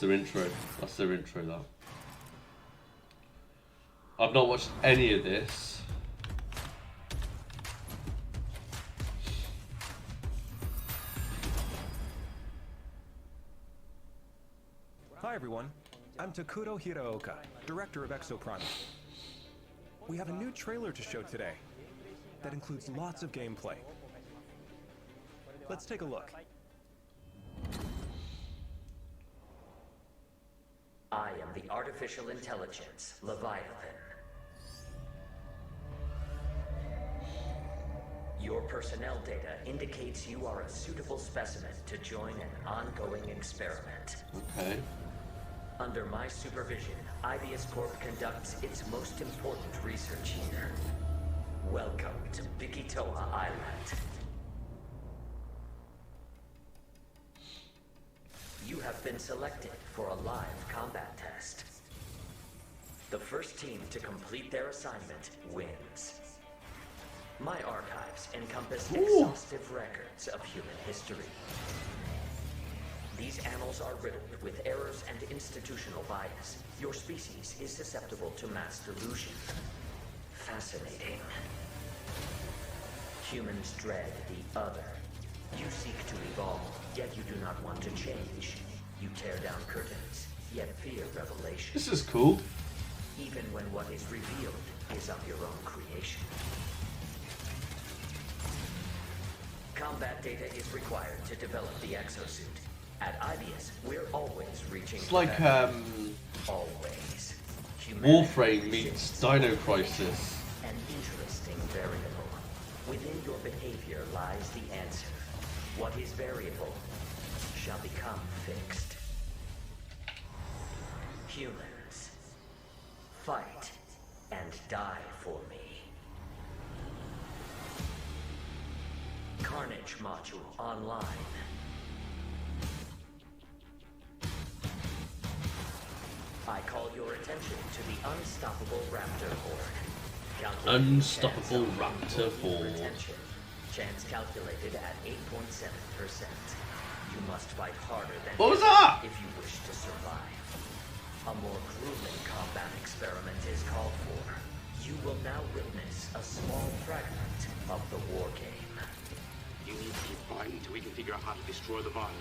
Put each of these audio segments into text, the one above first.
their intro. That's their intro, that. I've not watched any of this. Hi everyone, I'm Takuro Hiraoka, director of Exoprime. We have a new trailer to show today that includes lots of gameplay. Let's take a look. I am the artificial intelligence, Leviathan. Your personnel data indicates you are a suitable specimen to join an ongoing experiment. Okay. Under my supervision, IBS Corp conducts its most important research here. Welcome to Bikitoa Island. You have been selected for a live combat test. The first team to complete their assignment wins. My archives encompass exhaustive records of human history. These annals are riddled with errors and institutional bias. Your species is susceptible to mass delusion. Fascinating. Humans dread the other. You seek to evolve, yet you do not want to change. You tear down curtains, yet fear revelation. This is cool. Even when what is revealed is of your own creation. Combat data is required to develop the exosuit. At IBS, we're always reaching. It's like always. Warframe meets Dino Crisis. An interesting variable. Within your behavior lies the answer. What is variable shall become fixed. Humans, fight and die for me. Carnage module online. I call your attention to the unstoppable raptor horde. Unstoppable raptor horde. Chance calculated at 8.7%. You must fight harder than what was that? If you wish to survive. A more grueling combat experiment is called for. You will now witness a small fragment of the war game. You need to keep fighting until we can figure out how to destroy the bottom.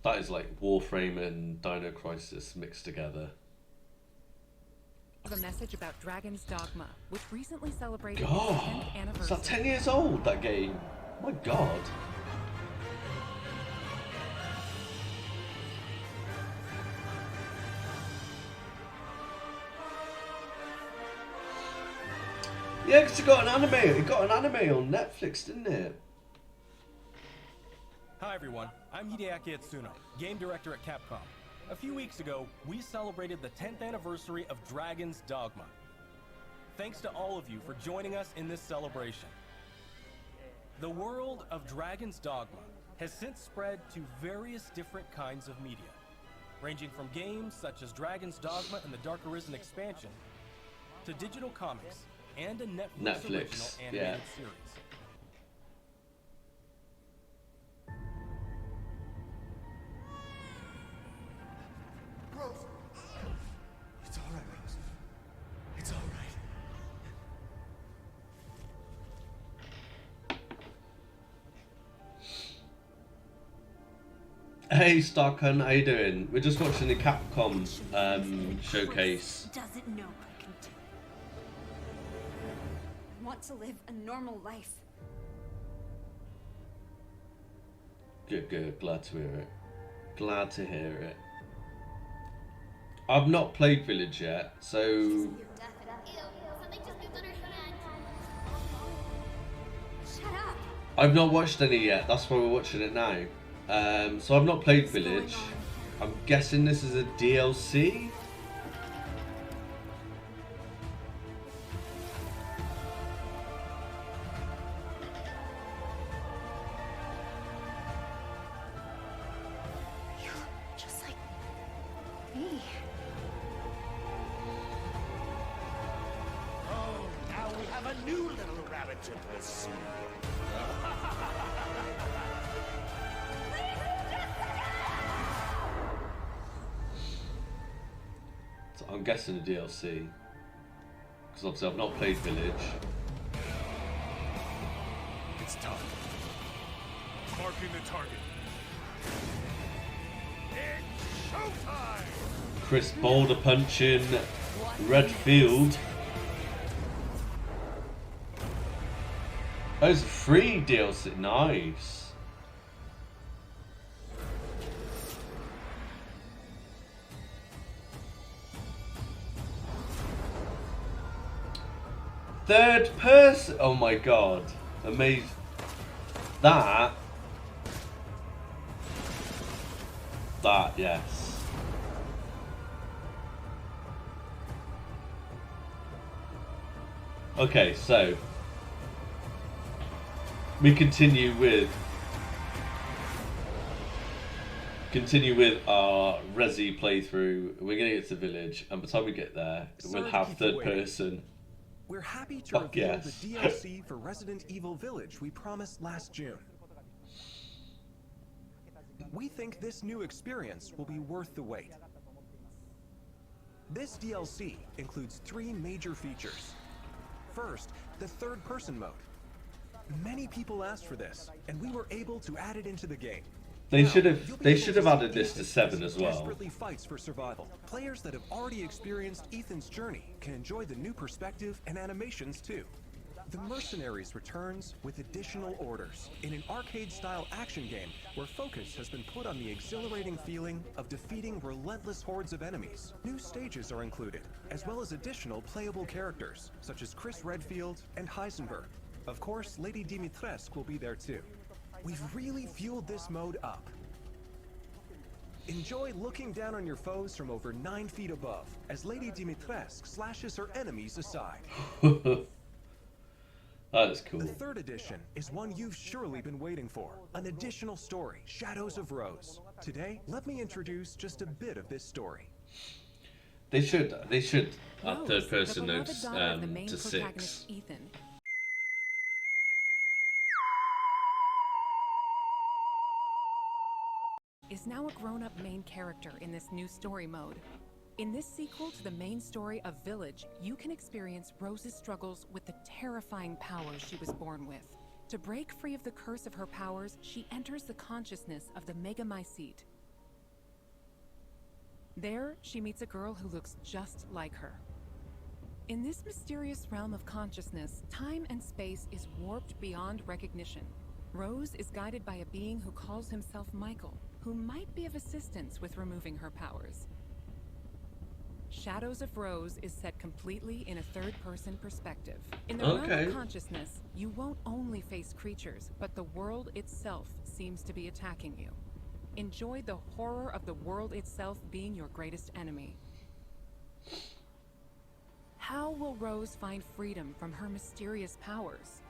That is like Warframe and Dino Crisis mixed together. A message about Dragon's Dogma, which recently celebrated its God, 10th anniversary. is that 10 years old, that game? My God. Yeah, because it got an anime. It got an anime on Netflix, didn't it? Hi everyone, I'm Hideaki Itsuno, game director at Capcom. A few weeks ago, we celebrated the 10th anniversary of Dragon's Dogma. Thanks to all of you for joining us in this celebration. The world of Dragon's Dogma has since spread to various different kinds of media, ranging from games such as Dragon's Dogma and the Dark Arisen expansion, to digital comics and a Netflix original animated series. Rose! It's all right, Rose. It's all right. Hey Starkun, how you doing? We're just watching the Capcom showcase. Doesn't know what I can do. I want to live a normal life. Good, good. Glad to hear it. Glad to hear it. I've not played Village yet, so... Shut up! I've not watched any yet, that's why we're watching it now. So I've not played Village. I'm guessing this is a DLC? Just like me. Oh, now we have a new rabbit to pursue. So I'm guessing a DLC. Because obviously I've not played Village. It's time. Marking the target. It's showtime! Chris Boulder punching Redfield. Oh, it's free DLC. Nice. Third person. Oh my god. Amazing. That, yes. Okay, so we continue with our Resi playthrough. We're gonna get to Village, and by the time we get there, we'll have third person. We're happy to Fuck reveal yes. the DLC for Resident Evil Village we promised last June. We think this new experience will be worth the wait. This DLC includes 3 major features. First, the third-person mode. Many people asked for this, and we were able to add it into the game. They Now, should you'll have be able to see added this to Ethan 7 as as he well. desperately fights for survival. Players that have already experienced Ethan's journey can enjoy the new perspective and animations too. The Mercenaries returns with additional orders in an arcade-style action game where focus has been put on the exhilarating feeling of defeating relentless hordes of enemies. New stages are included, as well as additional playable characters, such as Chris Redfield and Heisenberg. Of course, Lady Dimitrescu will be there too. We've really fueled this mode up. Enjoy looking down on your foes from over 9 feet above, as Lady Dimitrescu slashes her enemies aside. That's cool. The third edition is one you've surely been waiting for. An additional story, Shadows of Rose. Today, let me introduce just a bit of this story. They should add Rose, third person the beloved notes daughter of the main to protagonist 6. Ethan, is now a grown-up main character in this new story mode. In this sequel to the main story of Village, you can experience Rose's struggles with the terrifying powers she was born with. To break free of the curse of her powers, she enters the consciousness of the Megamycete. There, she meets a girl who looks just like her. In this mysterious realm of consciousness, time and space is warped beyond recognition. Rose is guided by a being who calls himself Michael, who might be of assistance with removing her powers. Shadows of Rose is set completely in a third-person perspective. In the realm of consciousness, you won't only face creatures, but the world itself seems to be attacking you. Enjoy the horror of the world itself being your greatest enemy. How will Rose find freedom from her mysterious powers?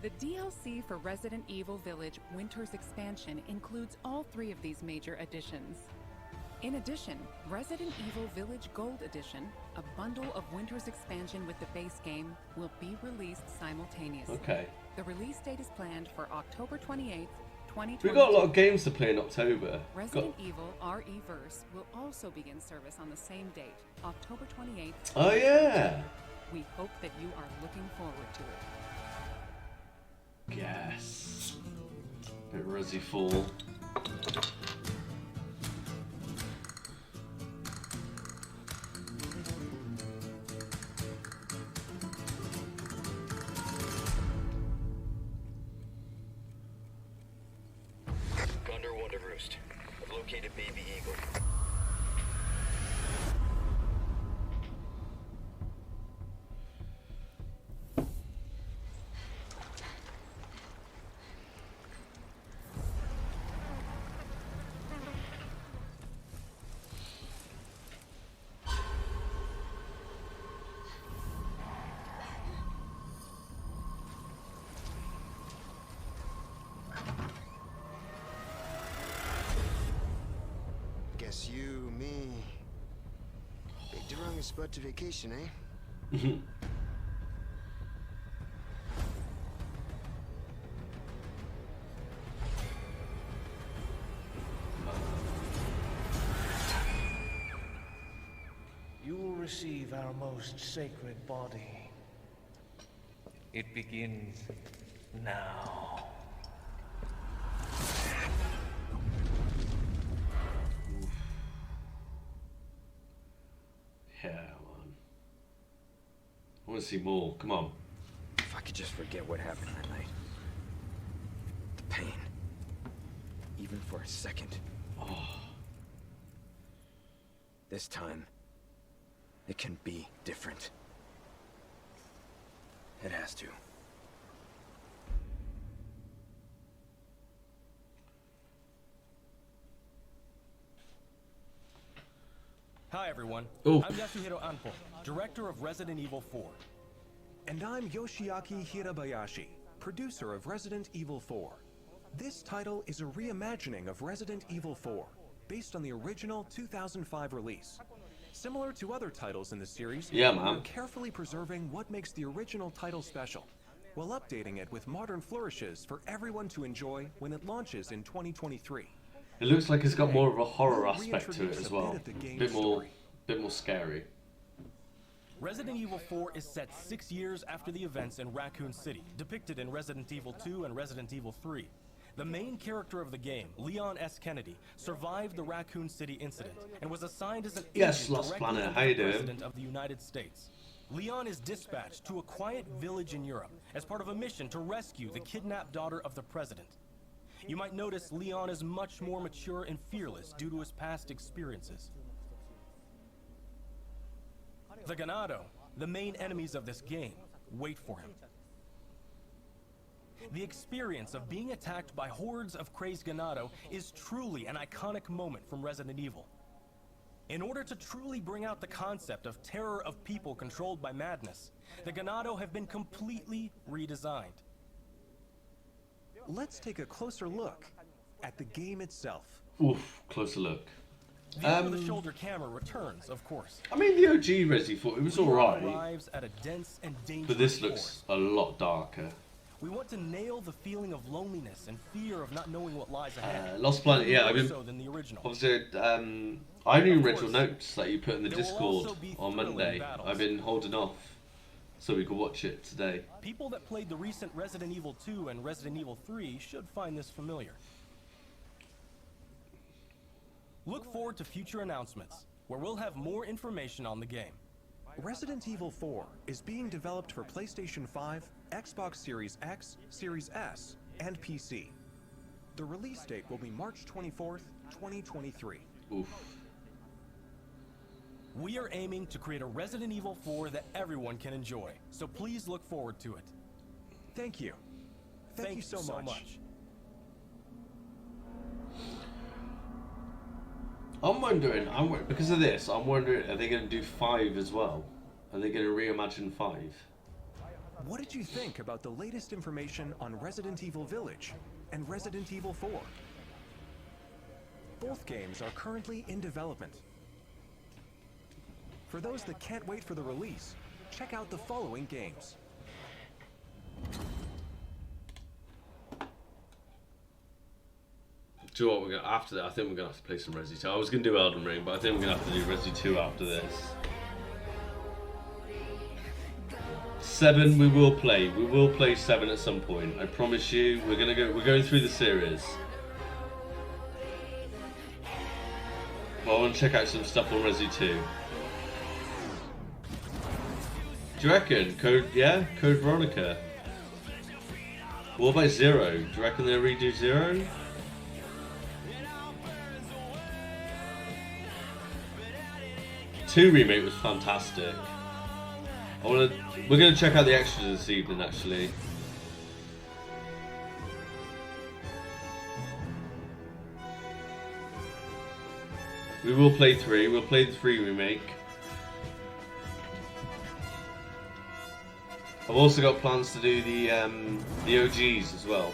The DLC for Resident Evil Village Winter's Expansion includes all 3 of these major additions. In addition, Resident Evil Village Gold Edition, a bundle of Winter's Expansion with the base game, will be released simultaneously. Okay. The release date is planned for October 28th, 2022. We've got a lot of games to play in October. Resident Evil RE-Verse will also begin service on the same date, October 28th. Oh yeah. We hope that you are looking forward to it. Yes. Bit Resi Fall. Gondor Wonder Roost. I've located Baby Eagle. Guess you, me, big Picked the wrong spot to vacation, eh? You will receive our most sacred body. It begins now. Yeah, man. I want to see more. Come on. If I could just forget what happened that night. The pain. Even for a second. Oh. This time, it can be different. It has to. Hi everyone, Oof. I'm Yasuhiro Anpo, director of Resident Evil 4. And I'm Yoshiaki Hirabayashi, producer of Resident Evil 4. This title is a reimagining of Resident Evil 4, based on the original 2005 release. Similar to other titles in the series, we're carefully preserving what makes the original title special, while updating it with modern flourishes for everyone to enjoy when it launches in 2023. It looks like it's got more of a horror aspect to it as well. Bit more scary. Resident Evil 4 is set 6 years after the events in Raccoon City, depicted in Resident Evil 2 and Resident Evil 3. The main character of the game, Leon S. Kennedy, survived the Raccoon City incident and was assigned as an agent directly under the President of the United States. Leon is dispatched to a quiet village in Europe as part of a mission to rescue the kidnapped daughter of the president. You might notice Leon is much more mature and fearless due to his past experiences. The Ganado, the main enemies of this game, wait for him. The experience of being attacked by hordes of crazed Ganado is truly an iconic moment from Resident Evil. In order to truly bring out the concept of terror of people controlled by madness, the Ganado have been completely redesigned. Let's take a closer look at the game itself. Oof, closer look. The over-the-shoulder camera returns, of course. I mean, the OG Resi 4, it was alright. Arrives at a dense and dangerous But this looks a lot darker. We want to nail the feeling of loneliness and fear of not knowing what lies ahead. Lost Planet, yeah, I mean, so than the original. obviously, I only read your notes that you put in the Discord on Monday. I've been holding off so we could watch it today. People that played the recent Resident Evil 2 and Resident Evil 3 should find this familiar. Look forward to future announcements, where we'll have more information on the game. Resident Evil 4 is being developed for PlayStation 5, Xbox Series X, Series S, and PC. The release date will be March 24th, 2023. Oof. We are aiming to create a Resident Evil 4 that everyone can enjoy, so please look forward to it. Thank you. Thank you so much. I'm wondering, because of this, I'm wondering, are they going to do 5 as well? Are they going to reimagine 5? What did you think about the latest information on Resident Evil Village and Resident Evil 4? Both games are currently in development. For those that can't wait for the release, check out the following games. Do you know what, after that, I think we're going to have to play some Resi 2. I was going to do Elden Ring, but I think we're going to have to do Resi 2 after this. 7 we will play. We will play 7 at some point. I promise you. We're going through the series. Well, I want to check out some stuff on Resi 2. Do you reckon? Code Veronica. What about 0? Do you reckon they'll redo 0? Two remake was fantastic. We're gonna check out the extras this evening, actually. We will play 3. We'll play the 3 remake. I've also got plans to do the OGs as well.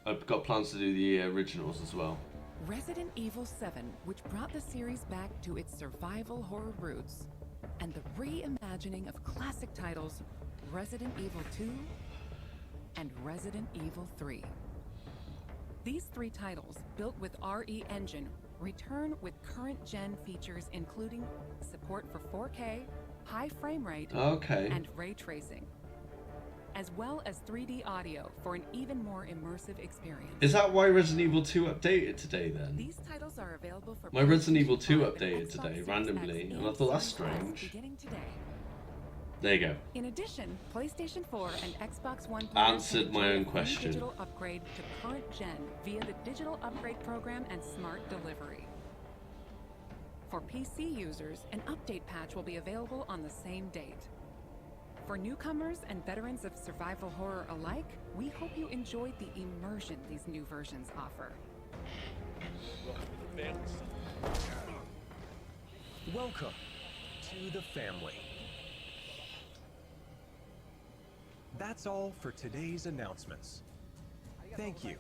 I've got plans to do the originals as well. Resident Evil 7, which brought the series back to its survival horror roots, and the reimagining of classic titles Resident Evil 2 and Resident Evil 3. These three titles, built with RE Engine, return with current-gen features including support for 4K, high frame rate, and ray tracing, as well as 3D audio for an even more immersive experience. Is that why Resident Evil 2 updated today then? These titles are available for My Resident Evil 2 updated today randomly, and I thought that's strange. Beginning today. There you go. In addition, PlayStation 4 and Xbox One Answered my own question. Digital upgrade to current gen via the digital upgrade program and smart delivery. For PC users, an update patch will be available on the same date. For newcomers and veterans of survival horror alike, we hope you enjoyed the immersion these new versions offer. Welcome to the family. That's all for today's announcements. Thank you